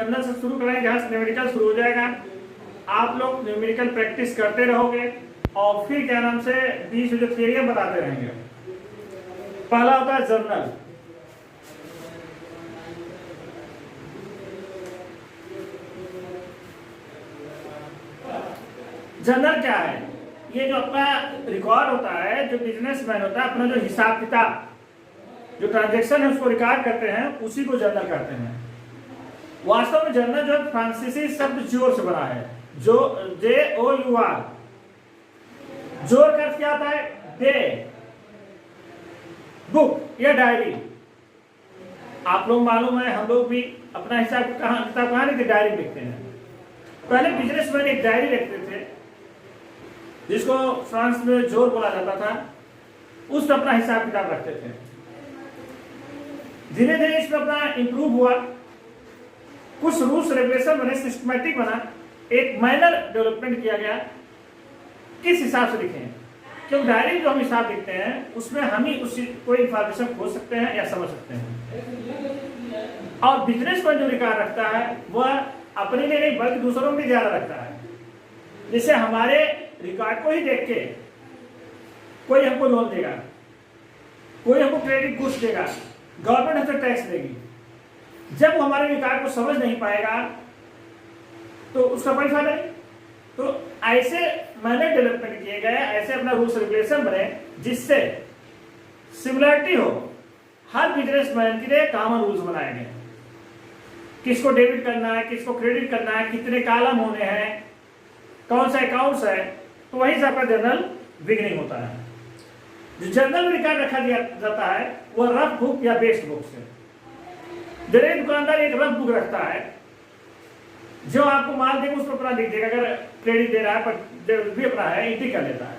Journal से शुरू कराएंगे, जहाँ से न्यूमेरिकल शुरू हो जाएगा। आप लोग न्यूमेरिकल प्रैक्टिस करते रहोगे और फिर क्या नाम से बीच में जो थियरी बताते रहेंगे। पहला होता है जर्नल। जर्नल क्या है? ये जो अपना रिकॉर्ड होता है, जो बिजनेसमैन होता है अपना जो हिसाब किताब, जो ट्रांजैक्शन है उसको रिकॉर्ड करते हैं, उसी को जर्नल कहते हैं। वास्तव में जर्नल जो फ्रांसीसी शब्द जोर से बना है, जो JOUR। जोर का अर्थ क्या आता है? डे, बुक या डायरी। आप लोग मालूम है, हम लोग भी अपना हिसाब किताब कहाँ लिखते? डायरी लिखते हैं। पहले बिजनेसमैन एक डायरी लिखते थे, जिसको फ्रांस में जोर बोला जाता था, उस पर अपना हिसाब किताब रखते थे। धीरे धीरे इसमें अपना इंप्रूव हुआ, कुछ रूल्स रेगुलेशन बने, सिस्टमैटिक बना, एक माइनर डेवलपमेंट किया गया। किस हिसाब से लिखें? क्योंकि डायरी जो हम हिसाब लिखते हैं उसमें हम ही उस कोई इंफॉर्मेशन खोज सकते हैं या समझ सकते हैं। और बिजनेस पर जो रिकॉर्ड रखता है वह अपने लिए नहीं बल्कि दूसरों में भी ज्यादा रखता है। जैसे हमारे रिकॉर्ड को ही देख के कोई हमको लोन देगा, कोई हमको क्रेडिट गुड्स देगा, गवर्नमेंट हमसे टैक्स देगी। जब वो हमारे रिकॉर्ड को समझ नहीं पाएगा तो उसका कोई फायदा नहीं। तो ऐसे मैंने डेवलपमेंट किए गए, ऐसे अपना रूल्स रेगुलेशन बने जिससे सिमिलरिटी हो। हर बिजनेसमैन के लिए कॉमन रूल्स बनाए गए, किसको डेबिट करना है, किसको क्रेडिट करना है, कितने कॉलम होने हैं, कौन सा अकाउंट्स है। तो वहीं से आपका जर्नल बिगिनिंग होता है। जो जर्नल में रिकॉर्ड रखा जाता है वह रफ बुक या बेस्ड बुक से। जैसे दुकानदार एक रफ बुक रखता है, जो आपको माल देगा उस पर अपना लिख देगा, अगर क्रेडिट दे रहा है पर भी अपना है एंट्री कर लेता है,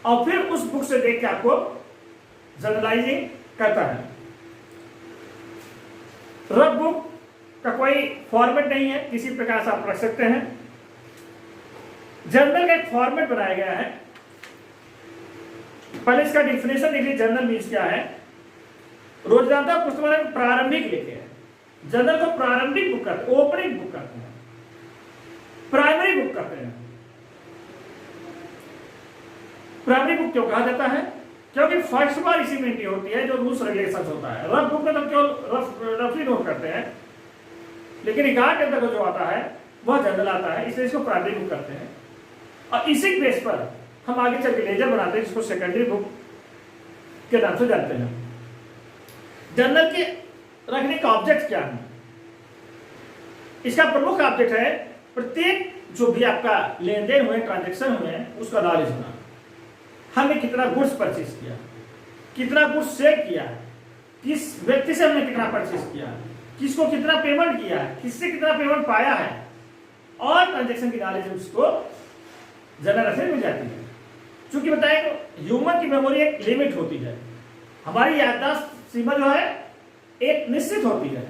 और फिर उस बुक से देख के आपको जर्नलाइजिंग करता है। रफ बुक का कोई फॉर्मेट नहीं है, किसी प्रकार से आप रख सकते हैं। जर्नल का एक फॉर्मेट बनाया गया है। पहले इसका डिफिनेशन देखिए, जर्नल मीन्स क्या है। रोजनामा पुस्तक में प्रारंभिक लिखे हैं। जर्नल को प्रारंभिक बुक कहते हैं, ओपनिंग बुक कहते हैं, प्राइमरी बुक कहते हैं। प्राइमरी बुक क्यों कहा जाता है? क्योंकि फर्स्ट बार इसी में एंट्री होती है जो रूल्स रेगुलेशंस होता है। रफ बुक में तो केवल रफली नोट करते हैं, लेकिन रिकॉर्ड के अंदर जो आता है वह जर्नल आता है, इसलिए इसको प्राइमरी बुक करते हैं। और इसी बेस पर हम आगे चल के लेजर बनाते हैं, जिसको सेकेंडरी बुक के नाम से जानते हैं। जर्नल के रखने का ऑब्जेक्ट क्या है? इसका प्रमुख ऑब्जेक्ट है प्रत्येक जो भी आपका लेन देन हुए, ट्रांजेक्शन हुए, उसका नॉलेज होना। हमने कितना गुड्स परचेज किया, कितना गुड्स सेल किया, किस व्यक्ति से हमने कितना परचेज किया, किसको कितना पेमेंट किया, किससे कितना पेमेंट पाया है, और ट्रांजेक्शन की नॉलेज उसको जर्नल से मिल जाती है। चूंकि बताएं तो ह्यूमन की मेमोरी एक लिमिट होती है, हमारी याददाश्त सीमा जो है एक निश्चित होती है,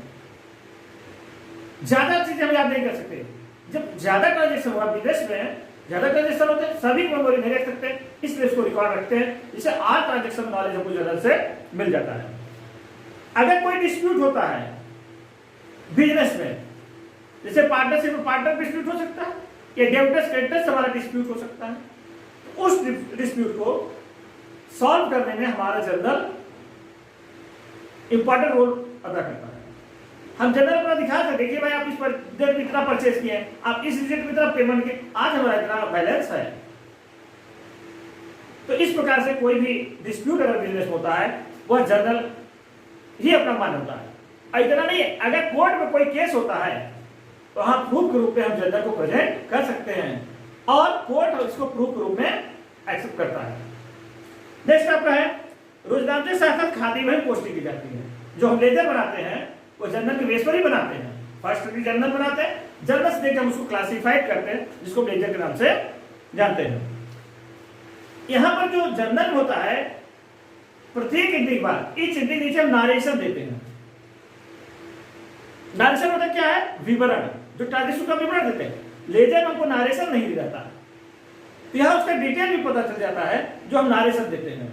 ज्यादा चीजें हम याद नहीं कर सकते। जब ज्यादा ट्रांजेक्शन हुआ विदेश में, ज्यादा ट्रांजेक्शन होते हैं, सभी मेमोरी नहीं रख सकते, इसलिए इसको रिकॉर्ड रखते हैं, जिससे आल ट्रांजेक्शन नॉलेज हमको जर्नल से मिल जाता है। अगर कोई डिस्प्यूट होता है बिजनेस में, जैसे पार्टनरशिप में पार्टनर डिस्प्यूट हो सकता है, या डेबिटर्स क्रेडिटर्स हमारा डिस्प्यूट हो सकता है, तो उस डिस्प्यूट को सॉल्व करने में हमारा जर्नल इंपॉर्टेंट रोल अदा करता है। हम जर्नल अपना दिखा सकते, देखिए भाई आप इस पर डेट इतना परचेज किए हैं, आप इस रिजेक्ट में इतना पेमेंट किए, आज हमारा इतना बैलेंस है। तो इस प्रकार से कोई भी डिस्प्यूट अगर बिजनेस होता है वह जर्नल ही अपना मान होता है। इतना नहीं है, अगर कोर्ट में कोई केस होता है तो हम प्रूफ के रूप में हम जर्नल को प्रेजेंट कर सकते हैं, और कोर्ट इसको प्रूफ के रूप में एक्सेप्ट करता है। नेक्स्ट आपका है रोजनामे के साथ साथ खादी में पोस्टिंग की जाती है। जो हम लेजर बनाते हैं वो जर्नल के बेस पर ही बनाते हैं। फर्स्ट जर्नल बनाते हैं, जर्नल से देख हम उसको क्लासिफाइड करते हैं, जिसको लेजर के नाम से जानते हैं। यहां पर जो जर्नल होता है, प्रत्येक एंट्री के बाद इच एंट्री नीचे हम नारेशन देते हैं। नारेशन मतलब क्या है? विवरण, जो ट्रांजेक्शन का विवरण देते हैं। लेजर में हमको नारेशन नहीं रहता, तो यहां उसका डिटेल भी पता चल जाता है जो हम नारेशन देते हैं।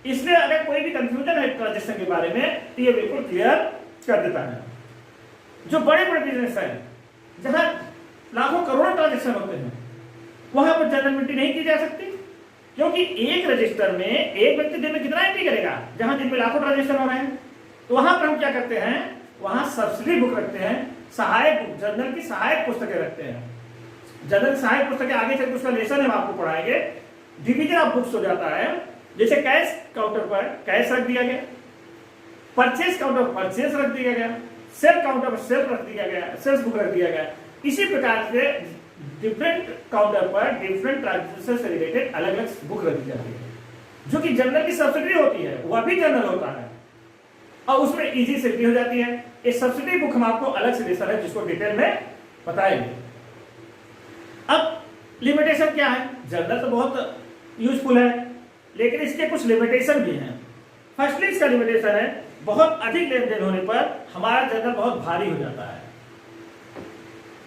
इसलिए अगर कोई भी कंफ्यूजन है ट्रांजेक्शन के बारे में तो ये बिल्कुल क्लियर कर देता है। जो बड़े बड़े बिजनेस है जहां लाखों करोड़ों ट्रांजेक्शन होते हैं, वहां पर जनरल एंट्री नहीं की जा सकती, क्योंकि एक रजिस्टर में एक व्यक्ति दिन में कितना एंट्री करेगा, जहां दिन में लाखों ट्रांजेक्शन हो रहे हैं। तो वहां पर हम क्या करते हैं, वहां सब्सिडी बुक रखते हैं, सहायक बुक, जनरल की सहायक पुस्तकें रखते हैं। जनरल सहायक पुस्तकें आगे चल के उसका लेसन हम आपको पढ़ाएंगे। डिवीजन ऑफ बुक्स हो जाता है, जैसे कैश काउंटर पर कैश रख दिया गया, परचेस काउंटर पर परचेस रख दिया गया, सेल काउंटर पर सेल रख दिया गया, सेल्स बुक रख दिया गया। इसी प्रकार से डिफरेंट काउंटर पर डिफरेंट ट्रांजेक्शन से रिलेटेड अलग अलग बुक रख दी जाती है, जो कि जनरल की सब्सिडी होती है, वह भी जनरल होता है और उसमें इजी सेफ्टी हो जाती है। ये सब्सिडी बुक हम आपको अलग से लेसन है जिसको डिटेल में बताएंगे। अब लिमिटेशन क्या है, जनरल तो बहुत यूजफुल है, लेकिन इसके कुछ लिमिटेशन भी हैं। फर्स्टली इसका लिमिटेशन है, बहुत अधिक लेन देन होने पर हमारा जनरल बहुत भारी हो जाता है,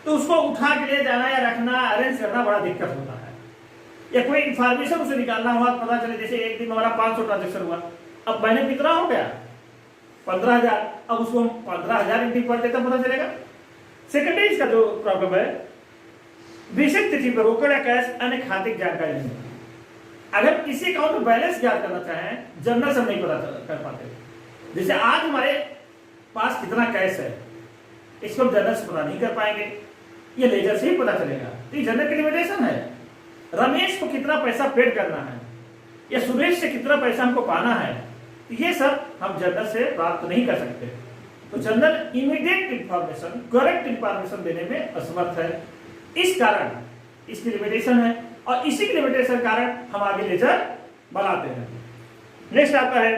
तो उसको उठा के ले जाना या रखना, अरेंज करना बड़ा दिक्कत होता है। या कोई इंफॉर्मेशन उसे निकालना हुआ, पता चले जैसे एक दिन में हमारा 500 ट्रांजेक्शन हुआ, अब महीने कितना हो गया 15,000, अब उसको हम 15,000 एंट्री पर देता पता चलेगा। सेकेंडरी इसका जो प्रॉब्लम है, विशेष तिथि पर रोकड़ या कैश अन्य खाते की जानकारी नहीं। अगर किसी अकाउंट में बैलेंस ज्ञात करना चाहें, जनरल से नहीं पता कर पाते। जैसे आज हमारे पास कितना कैश है, इसको हम जनरल से पता नहीं कर पाएंगे, ये लेजर से ही पता चलेगा। तो ये जनरल की लिमिटेशन है। रमेश को कितना पैसा पेड करना है या सुरेश से कितना पैसा हमको पाना है, ये सब हम जनरल से प्राप्त नहीं कर सकते। तो general immediate information, correct information देने में असमर्थ है। इस कारण इसकी लिमिटेशन है और इसी की लिमिटेशन कारण हम आगे लेजर बनाते हैं। नेक्स्ट आपका है,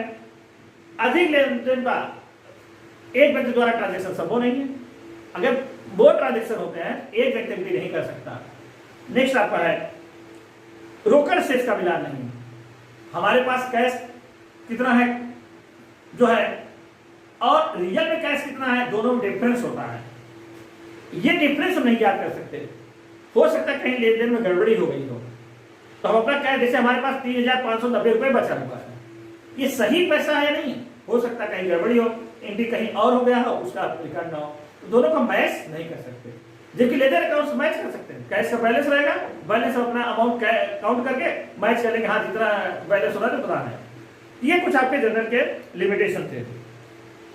अधिक लेन देन का एक व्यक्ति द्वारा ट्रांजेक्शन संभव नहीं है। अगर दो ट्रांजेक्शन होते हैं, एक व्यक्ति भी नहीं कर सकता। नेक्स्ट आपका है, रोकड़ शेष का मिलान नहीं। हमारे पास कैश कितना है जो है और रियल में कैश कितना है, दोनों में डिफरेंस होता है। ये डिफरेंस हम नहीं याद कर सकते। हो सकता है कहीं लेन देन में गड़बड़ी हो गई हो, तो हम अपना कैश, जैसे हमारे पास 3,590 रुपए बचा हुआ है, ये सही पैसा है या नहीं, हो सकता है कहीं गड़बड़ी हो, एंट्री कहीं और हो गया हो, उसका रिकॉर्ड ना हो, तो दोनों को मैच नहीं कर सकते। जबकि लेजर अकाउंट से मैच कर सकते हैं। कैश का बैलेंस रहेगा, बैलेंस अपना अमाउंट काउंट करके मैच कर लेंगे, हाँ जितना बैलेंस होना है उतना है। ये कुछ आपके जनरल के लिमिटेशन थे।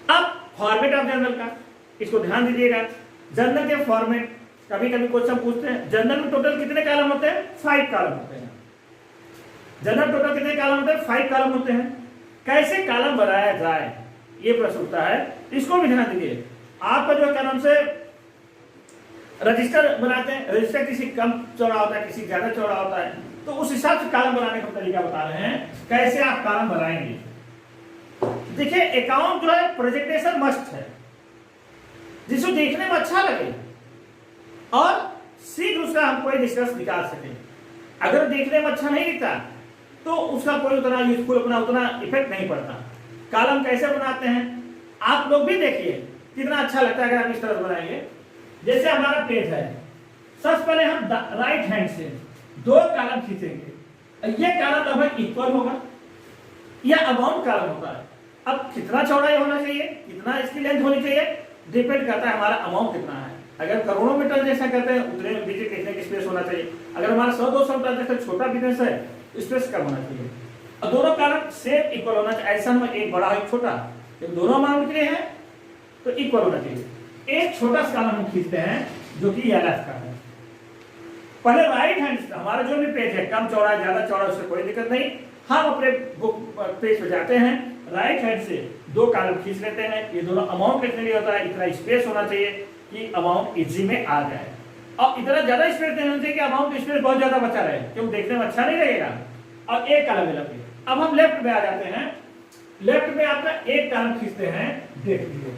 अब फॉर्मेट ऑफ जनरल का, इसको ध्यान दीजिएगा। जनरल के फॉर्मेट कभी कभी क्वेश्चन पूछते हैं, जनरल में टोटल कितने कॉलम होते हैं, 5 कॉलम होते हैं। जनरल टोटल कितने कॉलम होते हैं, 5 कॉलम होते हैं। कैसे कॉलम बनाया जाए ये प्रश्न उठता है, इसको भी ध्यान दीजिए। आपका जो क्या नाम से रजिस्टर बनाते हैं, रजिस्टर किसी कम चौड़ा होता है, किसी ज्यादा चौड़ा होता है, तो उस हिसाब से कॉलम बनाने का तरीका बता रहे हैं, कैसे आप कॉलम बनाएंगे। देखिए, अकाउंट जो है प्रेजेंटेशन मस्ट है, जिसको देखने में अच्छा लगे और शीघ्र उसका हम कोई डिस्कस निकाल सके। अगर देखने में अच्छा नहीं दिखता तो उसका कोई उतना यूजफुल, अपना उतना इफेक्ट नहीं पड़ता। कॉलम कैसे बनाते हैं आप लोग भी देखिए, कितना अच्छा लगता है अगर हम इस तरह बनाएंगे। जैसे हमारा पेज है, सबसे पहले हम राइट हैंड से 2 कॉलम खींचेंगे। ये कॉलम लगभग इक्वल होगा या अबाउट कॉलम होता है। अब कितना चौड़ाई होना चाहिए, कितना इसकी लेंथ होनी चाहिए, डिपेंड करता है हमारा अमाउंट कितना है। अगर करोड़ों में ट्रांजेक्शन करते हैं उतने में बीच कितने की स्पेस होना चाहिए। अगर हमारा 100-200 ट्रांजेक्शन छोटा बिजनेस है, स्पेस कम होना चाहिए। और दोनों कॉलम सेम इक्वल होना चाहिए। ऐसा में एक बड़ा एक छोटा, जब दोनों अमाउंट के लिए है तो इक्वल होना चाहिए। एक छोटा सा कॉलम हम खींचते हैं जो कि एलएफ का है। पहले राइट हैंड से हमारा जो भी पेज है, कम चौड़ा ज्यादा चौड़ा, उससे कोई दिक्कत नहीं। हम अपने बुक पेज पे जाते हैं, राइट हैंड से 2 कॉलम खींच लेते हैं। ये दोनों अमाउंट कितने लिए होता है, इतना स्पेस होना चाहिए कि अमाउंट इजी में आ जाए। और इतना ज्यादा स्पेस नहीं होना चाहिए कि अमाउंट स्पेस बहुत ज्यादा बचा रहे, क्योंकि देखने में अच्छा नहीं लगेगा। और एक कॉलम में लगे। अब हम लेफ्ट में आ जाते हैं, लेफ्ट में आपका एक कॉलम खींचते हैं, देख लीजिए।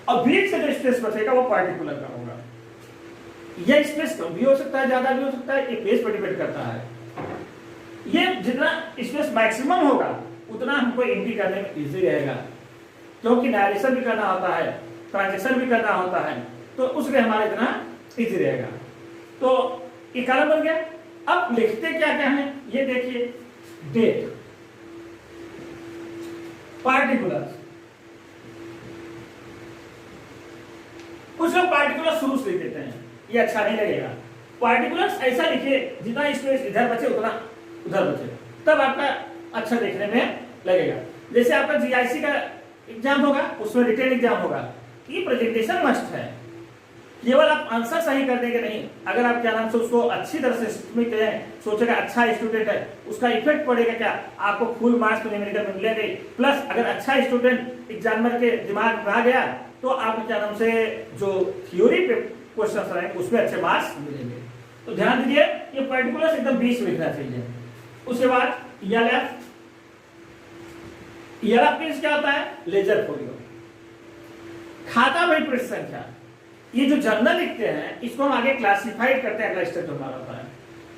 और बीच से जो स्पेस बचेगा वो पार्टिकुलर का होगा। यह स्पेस कम भी हो सकता है, ज्यादा भी हो सकता है, ये पेज पर डिपेंड करता है। ये जितना स्पेस मैक्सिमम होगा उतना हमको एंट्री करने में इजी रहेगा, क्योंकि नरेशन भी करना होता है, ट्रांजेक्शन भी करना होता है, तो उसमें हमारा इतना इजी रहेगा। तो ये कॉलम बन गया। अब लिखते क्या क्या है ये देखिए, डेट, पार्टिकुलर, कुछ लोग पार्टिकुलर शुरू से लिख देते हैं, ये अच्छा नहीं लगेगा। पार्टिकुलर्स ऐसा लिखिए जितना स्पेस इधर बचे उतना उधर बचे, तब आपका अच्छा देखने में लगेगा। जैसे आपका जीआईसी का एग्जाम होगा, उसमें रिटेन एग्जाम होगा, ये प्रेजेंटेशन मस्ट है। केवल आप आंसर सही कर देंगे नहीं, अगर आप क्या नाम से उसको अच्छी तरह से सोचेगा अच्छा स्टूडेंट है, उसका इफेक्ट पड़ेगा क्या, आपको फुल मार्क्स न्यूमेरिकल में मिलेंगे। प्लस अगर अच्छा स्टूडेंट एग्जामिनर के दिमाग में आ गया तो आप क्या नाम से जो थ्योरी पे क्वेश्चन रहेंगे उसमें अच्छे मार्क्स मिलेंगे। तो ध्यान दीजिए, ये पर्टिकुलर एकदम 20 लिखना चाहिए। उसके बाद ELF मीन्स क्या होता है, लेजर फोलियो, खाता बही पृष्ठ संख्या। ये जो जर्नल लिखते हैं इसको हम आगे क्लासिफाइड करते हैं, अगला स्टेप जो हमारा होता है।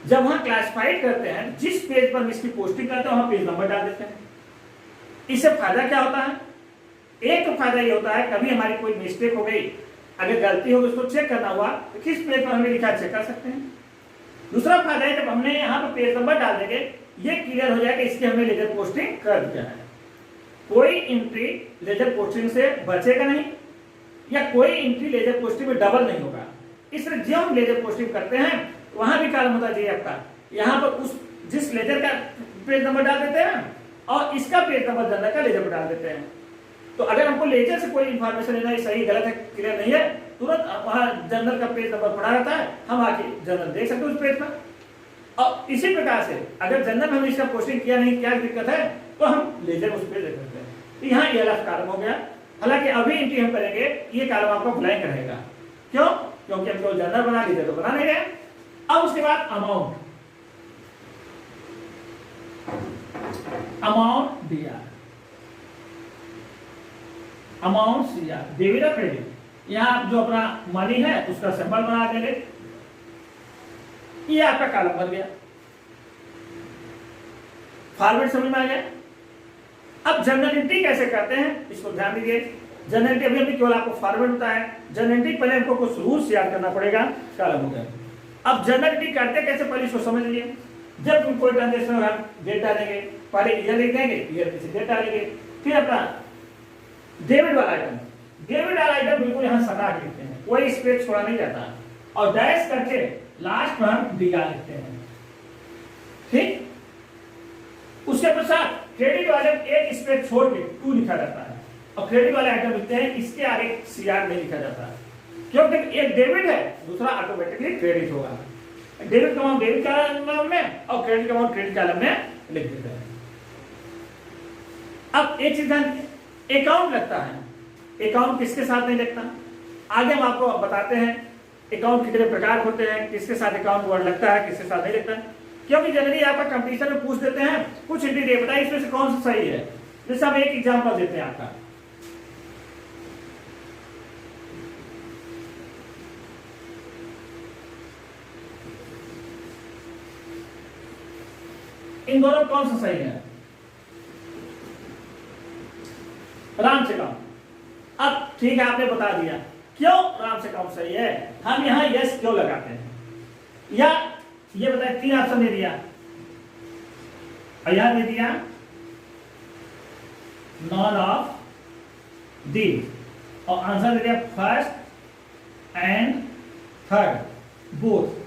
जब वहां क्लासिफाइड करते हैं, जिस पेज पर हम इसकी पोस्टिंग करते हैं वहां पेज नंबर डाल देते हैं। इससे फायदा क्या होता है, एक तो फायदा ये होता है कभी हमारी कोई मिस्टेक हो गई, अगर गलती होगी उसको चेक करना हुआ तो किस पेज पर हमने लिखा चेक कर सकते हैं। दूसरा फायदा है जब हमने यहाँ पर पेज नंबर डाल देंगे, ये क्लियर हो जाएगा इसकी हमने लेजर पोस्टिंग कर दिया है। कोई एंट्री लेजर पोस्टिंग से बचेगा नहीं, या कोई एंट्री लेजर पोस्टिंग में डबल नहीं होगा। इसलिए जब हम लेजर पोस्टिंग करते हैं वहां भी कॉलम होता है आपका, यहाँ पर उस जिस लेजर का पेज नंबर डाल देते हैं और इसका पेज नंबर जनरल का लेजर पर डाल देते हैं। तो अगर हमको लेजर से कोई इंफॉर्मेशन लेना है, सही गलत है क्लियर नहीं है, तुरंत वहां जनरल का पेज नंबर पड़ा रहता है, हम आके जनरल देख सकते हैं उस पेज पर। और इसी प्रकार से अगर जनरल में हमने इसका पोस्टिंग किया नहीं, क्या दिक्कत है, तो हम लेजर उस पेज देख सकते हैं। तो यहाँ ELF कॉलम हो गया। हालांकि अभी एंट्री हम करेंगे, ये कॉलम आपका ब्लैंक रहेगा। क्यों? क्योंकि हम केवल जनरल बना लीजिए तो बना नहीं रहे। अब उसके बाद amount DR, amount CR, debit और क्रेडिट। यहाँ आप जो अपना मनी है उसका सिंबल बना देंगे, ये आपका कॉलम बन गया। फॉर्मेट समझ में आ गया। अब जनरल एंट्री कैसे करते हैं इसको ध्यान दीजिए। जनरल एंट्री अभी केवल आपको फॉर्मेट होता है, जनरल एंट्री पहले हमको कुछ रूल्स याद करना पड़ेगा, कॉलम हो गया। अब जनरल एंट्री करते कैसे पहले इसको समझ लीजिए। जब तुम कोई ट्रांजेक्शन होगा डेट डालेंगे, पहले ईयर लिख देंगे, ईयर किसी डेट डालेंगे, फिर अपना डेबिट वाला आइटम, डेबिट वाला आइटम बिल्कुल यहाँ सटा के लिखते हैं, कोई स्पेस छोड़ा नहीं जाता, और डैश करके लास्ट में हम DR लिखते हैं। ठीक, उसके पश्चात क्रेडिट वाले एक स्पेस छोड़ के 2 लिखा जाता है, और क्रेडिट वाले आइटम लिखते हैं इसके आगे CR नहीं लिखा जाता, क्योंकि एक डेबिट है दूसरा ऑटोमेटिकली क्रेडिट होगा। डेबिट का अमाउंट डेबिट कॉलम में और क्रेडिट का अमाउंट क्रेडिट कॉलम में लिख देते हैं। अब एक चीज ध्यान, अकाउंट लगता है, अकाउंट किसके साथ नहीं लगता, आगे हम आपको बताते हैं अकाउंट कितने प्रकार होते हैं, किसके साथ अकाउंट वर्ड लगता है, किसके साथ नहीं लगता है। क्योंकि जनरली आपका कंपटीशन में पूछ देते हैं कुछ एंट्री दे बताइए इसमें से कौन सा सही है। जैसे हम एक एग्जांपल देते हैं आपका, इन दोनों कौन सा सही है, राम से कम। अब ठीक है आपने बता दिया क्यों राम से कम सही है, हम यहां यस क्यों लगाते हैं, या ये बताए 3 ऑप्शन दे दिया, यहां दे दिया नॉन ऑफ दी, और आंसर दे दिया फर्स्ट एंड थर्ड बोथ।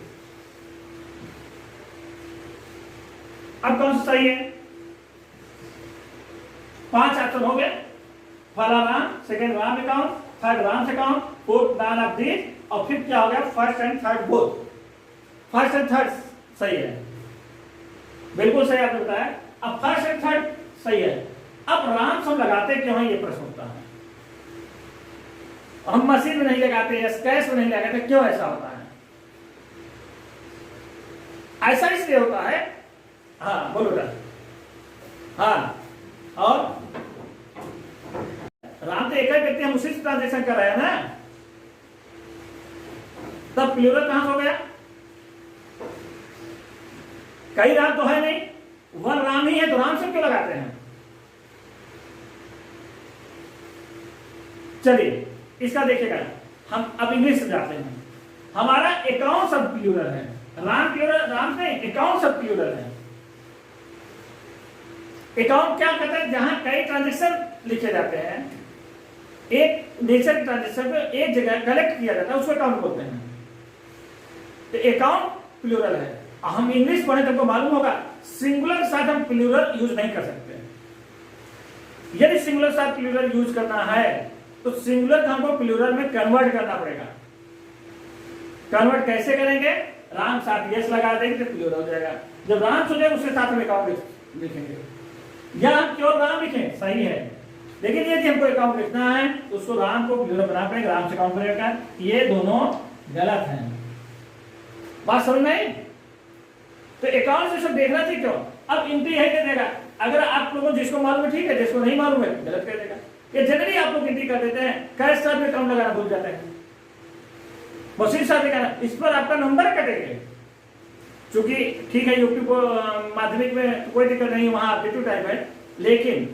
अब कौन सा सही है, 5 ऑप्शन हो गए, पहला RAM, second RAM account, third RAM से account, fourth none of this, और फिर क्या हो गया first and third both. First and third सही है, बिल्कुल सही आपने बताया। अब फर्स्ट एंड थर्ड सही है, अब राम हम लगाते क्यों है ये प्रश्न उठता है। हम मशीन में नहीं लगाते, स्क्रैच में नहीं लगाते, क्यों ऐसा होता है? ऐसा इसलिए होता है, हाँ बोलो बेटा, हाँ, और राम तो एक ही व्यक्ति, हम उसी से ट्रांजेक्शन कर रहे हैं ना, तब प्लूरल कहां हो गया, कई राम तो है नहीं, वन राम ही है, तो राम से क्यों लगाते हैं। चलिए इसका देखिएगा, हम अब इंग्लिश समझाते हैं। हमारा अकाउंट सब प्लूरल है, राम प्लूरल, राम नहीं, अकाउंट सब प्लूरल है। अकाउंट क्या कहते हैं, जहां कई ट्रांजेक्शन लिखे जाते हैं, एक नेचर ट्रांजेक्शन को एक जगह कलेक्ट किया जाता है, उसको अकाउंट बोलते हैं। तो अकाउंट प्लूरल है। हम इंग्लिश पढ़े तो हमको मालूम होगा सिंगुलर के साथ हम प्लूरल यूज नहीं कर सकते। यदि सिंगुलर के साथ प्लूरल यूज करना है तो सिंगुलर को हमको प्लूरल में कन्वर्ट करना पड़ेगा। कन्वर्ट कैसे करेंगे? राम साथ यस लगा देंगे तो प्लूरल हो जाएगा। जब राम हो जाए उसके साथ हम अकाउंट लिखेंगे, या हम केवल राम लिखें सही है, लेकिन यदि हमको अकाउंट लिखना है तो उसको राम को प्लूरल बना पड़ेगा, राम से अकाउंट बनेगा। ये दोनों गलत हैं। बात समझ में आई? तो अकाउंट से सब देखना चाहिए क्यों। अब इंट्री है क्या देगा, अगर आप लोगों जिसको मालूम है ठीक है, जिसको नहीं मालूम है गलत कर देगा। ये जनरली आप लोग एंट्री कर देते हैं, कैश साथ में अकाउंट लगाना भूल जाते हैं, मशीन साथ लगाना, इस पर आपका नंबर कटेगा। चूंकि ठीक है यूपी को माध्यमिक में कोई दिक्कत नहीं, वहां एप्टीट्यूड टाइप है, लेकिन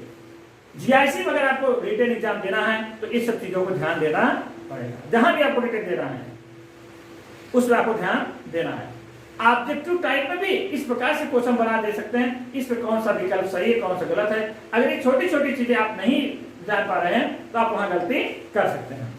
जीआईसी में अगर आपको रिटेन एग्जाम देना है तो इस सब चीजों को ध्यान देना पड़ेगा। जहां भी आपको रिटेन देना है उस पर आपको ध्यान देना है। ऑब्जेक्टिव टाइप में भी इस प्रकार से क्वेश्चन बना दे सकते हैं, इस पे कौन सा विकल्प सही है कौन सा गलत है। अगर ये छोटी छोटी चीजें आप नहीं जान पा रहे हैं तो आप वहां गलती कर सकते हैं।